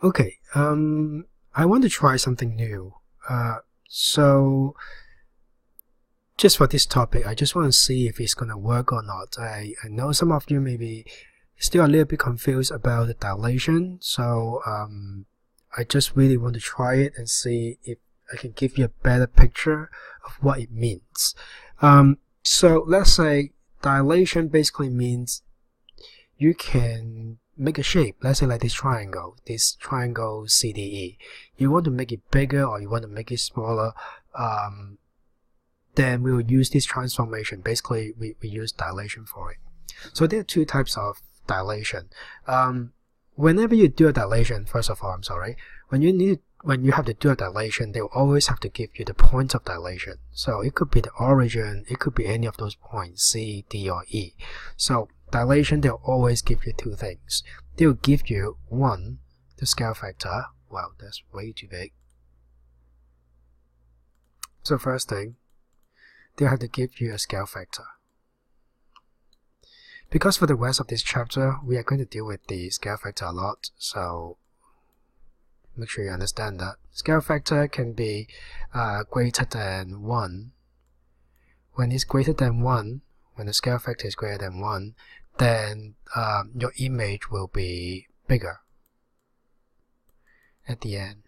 Okay, I want to try something new. So just for this topic, I just want to see if it's going to work or not. I know some of you may be still a little bit confused about the dilation, so I just really want to try it and see if I can give you a better picture of what it means. So let's say dilation basically means you can make a shape, let's say like this triangle CDE. You want to make it bigger or you want to make it smaller, then we will use this transformation. Basically, we use dilation for it. So there are two types of dilation. Whenever you do a dilation, first of all, when you have to do a dilation, they will always have to give you the points of dilation. So it could be the origin, it could be any of those points, C, D, or E. So dilation, they'll always give you two things. They'll give you, one, the scale factor. Wow, that's way too big. So first thing, they'll have to give you a scale factor. Because for the rest of this chapter, we are going to deal with the scale factor a lot, so make sure you understand that. Scale factor can be greater than 1. When it's greater than 1, when the scale factor is greater than 1, then your image will be bigger at the end.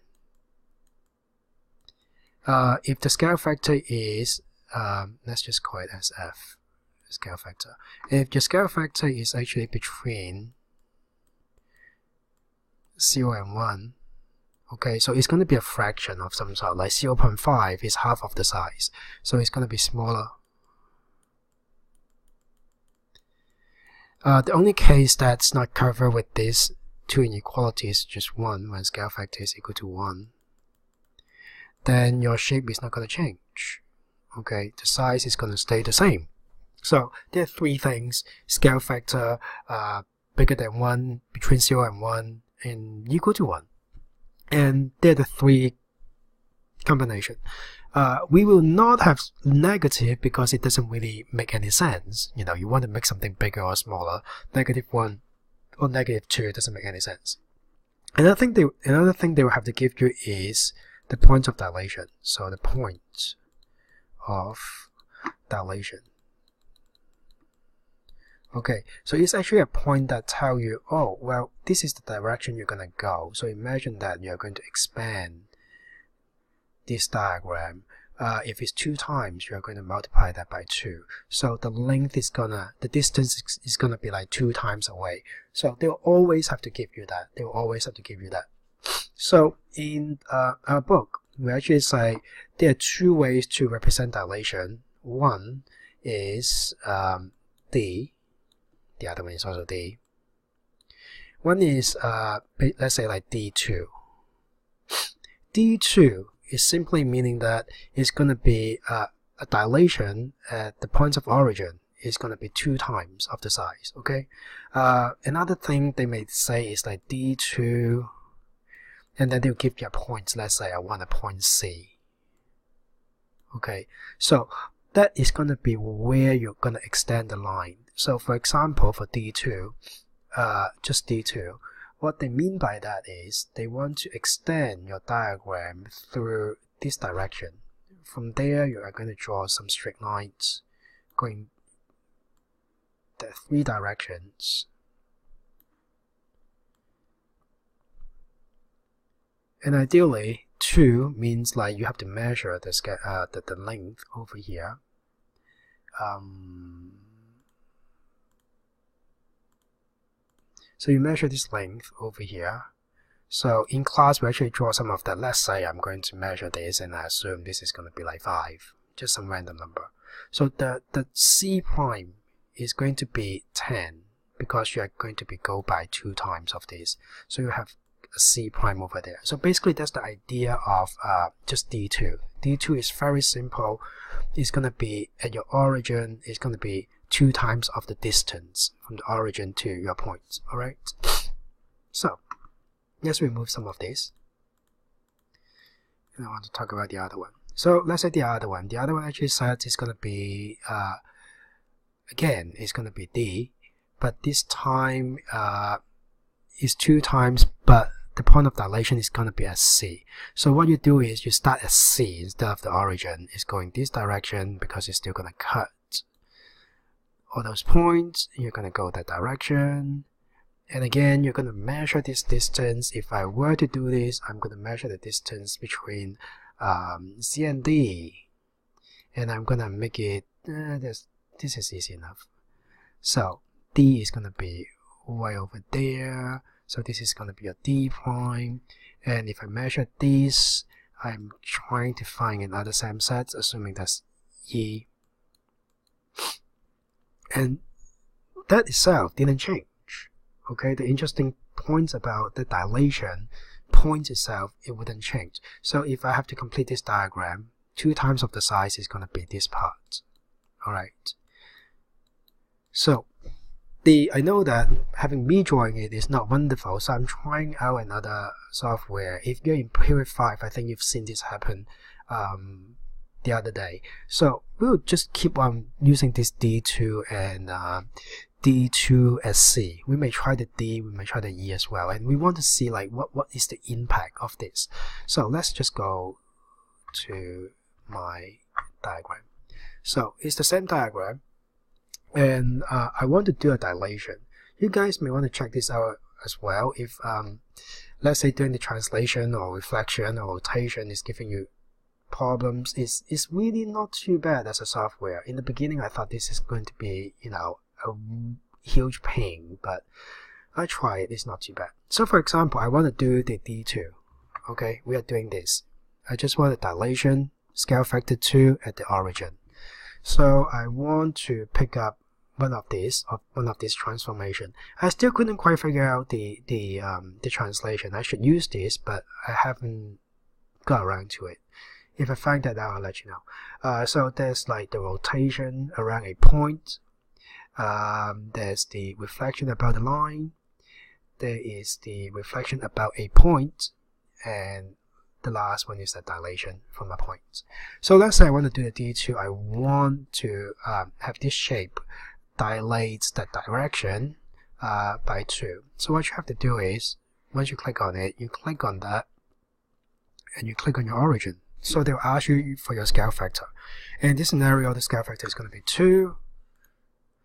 If the scale factor is, let's just call it as f, scale factor. If your scale factor is actually between 0 and 1, okay, so it's going to be a fraction of some sort, like 0.5 is half of the size, so it's going to be smaller. The only case that's not covered with these two inequalities is just 1, when scale factor is equal to 1. Then your shape is not going to change. Okay, the size is going to stay the same. So there are three things: scale factor, bigger than 1, between 0 and 1, and equal to 1. And they're the three combination. We will not have negative because it doesn't really make any sense. You know, you want to make something bigger or smaller. -1 or -2 doesn't make any sense. Another thing they will have to give you is the point of dilation. So the point of dilation. Okay, so it's actually a point that tells you, oh, well, this is the direction you're going to go. So imagine that you're going to expand this diagram. If it's 2 times, you're going to multiply that by 2. So the distance is gonna be like 2 times away. So they'll always have to give you that. So in our book, we actually say there are 2 ways to represent dilation. One is D. The other one is also D. One is, let's say like D2. D2 is simply meaning that it's going to be a dilation at the points of origin is going to be 2 times of the size, okay? Another thing they may say is like D2, and then they'll give you a point. Let's say I want a point C. Okay, so that is going to be where you're going to extend the line. So for example, for D2, just D2, what they mean by that is they want to extend your diagram through this direction. From there, you are going to draw some straight lines going the 3 directions. And ideally, 2 means like you have to measure the length over here. So you measure this length over here. So in class, we actually draw some of that. Let's say I'm going to measure this and I assume this is going to be like 5, just some random number. So the C prime is going to be 10 because you are going to go by 2 times of this. So you have a C prime over there. So basically that's the idea of just D2. D2 is very simple. It's going to be at your origin, it's going to be 2 times of the distance from the origin to your point. Alright? So, let's remove some of this. And I want to talk about the other one. So, let's say the other one. The other one actually said it's going to be, again, it's going to be D. But this time is 2 times, but the point of dilation is going to be at C. So what you do is you start at C instead of the origin. It's going this direction because it's still going to cut all those points. You're going to go that direction. And again, you're going to measure this distance. If I were to do this, I'm going to measure the distance between C and D. And I'm going to make it, this is easy enough. So D is going to be way over there. So this is going to be a D prime. And if I measure this, I'm trying to find another same set, assuming that's E. And that itself didn't change. Okay, the interesting points about the dilation point itself, it wouldn't change. So if I have to complete this diagram, 2 times of the size is going to be this part. Alright. So I know that having me drawing it is not wonderful, so I'm trying out another software. If you're in period 5, I think you've seen this happen the other day. So we'll just keep on using this D2 and D2 as C. We may try the D, we may try the E as well, and we want to see like what is the impact of this. So let's just go to my diagram. So it's the same diagram, and I want to do a dilation. You guys may want to check this out as well. If let's say during the translation or reflection or rotation is giving you problems, it's really not too bad as a software. In the beginning I thought this is going to be, you know, a huge pain, but I try it, it's not too bad. So for example, I want to do the D2. Okay, we are doing this. I just want a dilation, scale factor 2 at the origin. So I want to pick up one of these transformation. I still couldn't quite figure out the translation. I should use this, but I haven't got around to it. If I find that out, I'll let you know. So there's like the rotation around a point. There's the reflection about the line. There is the reflection about a point, and the last one is the dilation from a point. So let's say I want to do the D2. I want to have this shape dilate that direction by 2. So what you have to do is, once you click on it, you click on that, and you click on your origin. So they'll ask you for your scale factor. In this scenario, the scale factor is going to be 2.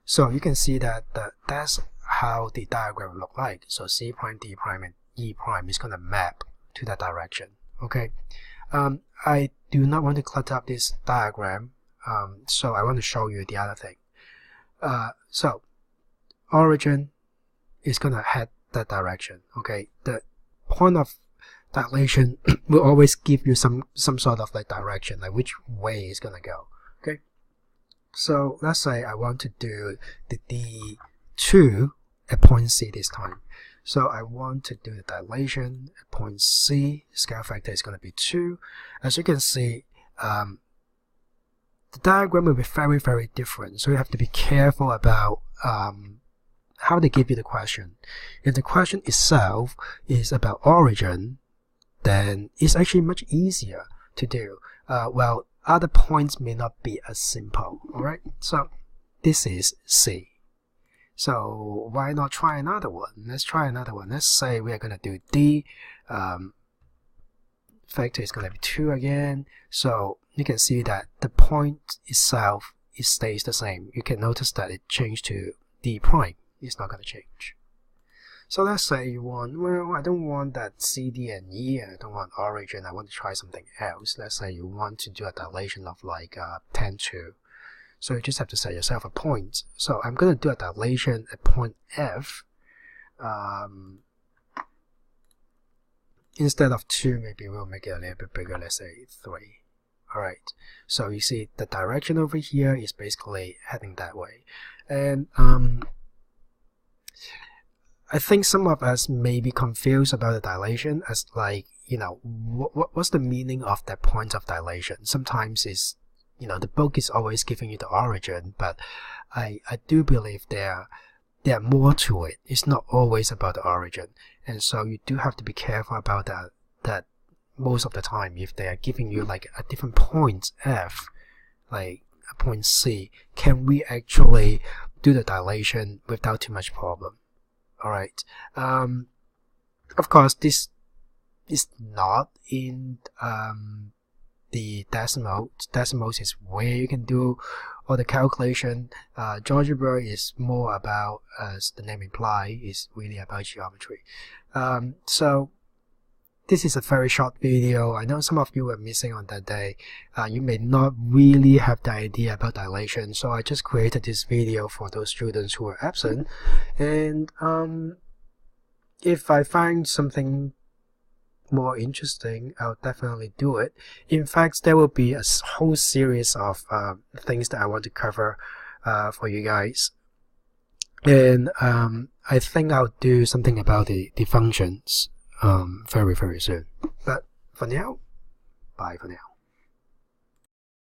So you can see that that's how the diagram will look like. So C prime, D prime, and E prime is going to map to that direction. Okay. I do not want to clutter up this diagram, so I want to show you the other thing. So origin is going to head that direction. Okay. The point of dilation will always give you some sort of like direction, like which way it's going to go. Okay. So let's say I want to do the D2 at point C this time. So I want to do the dilation at point C. Scale factor is going to be 2. As you can see, the diagram will be very, very different. So you have to be careful about how they give you the question. If the question itself is about origin, then it's actually much easier to do. Well, other points may not be as simple. Alright, so this is C. So why not try another one? Let's try another one. Let's say we are going to do D. Factor is going to be 2 again. So you can see that the point itself, it stays the same. You can notice that it changed to D prime. It's not going to change. So let's say you want, well, I don't want that C, D, and E, and I don't want origin, I want to try something else. Let's say you want to do a dilation of like 10-2. So you just have to set yourself a point. So I'm going to do a dilation at point F. Instead of 2, maybe we'll make it a little bit bigger, let's say 3. Alright, so you see the direction over here is basically heading that way. And I think some of us may be confused about the dilation as like, you know, what's the meaning of that point of dilation? Sometimes it's, you know, the book is always giving you the origin, but I do believe there are more to it. It's not always about the origin. And so you do have to be careful about that most of the time. If they are giving you like a different point F, like a point C, can we actually do the dilation without too much problem? Alright. Of course, this is not in the decimal. Decimals is where you can do all the calculation. GeoGebra is more about, as the name implies, is really about geometry. So this is a very short video. I know some of you were missing on that day. You may not really have the idea about dilation, so I just created this video for those students who were absent. And if I find something more interesting, I'll definitely do it. In fact, there will be a whole series of things that I want to cover for you guys. And I think I'll do something about the functions very soon. But for now, bye for now.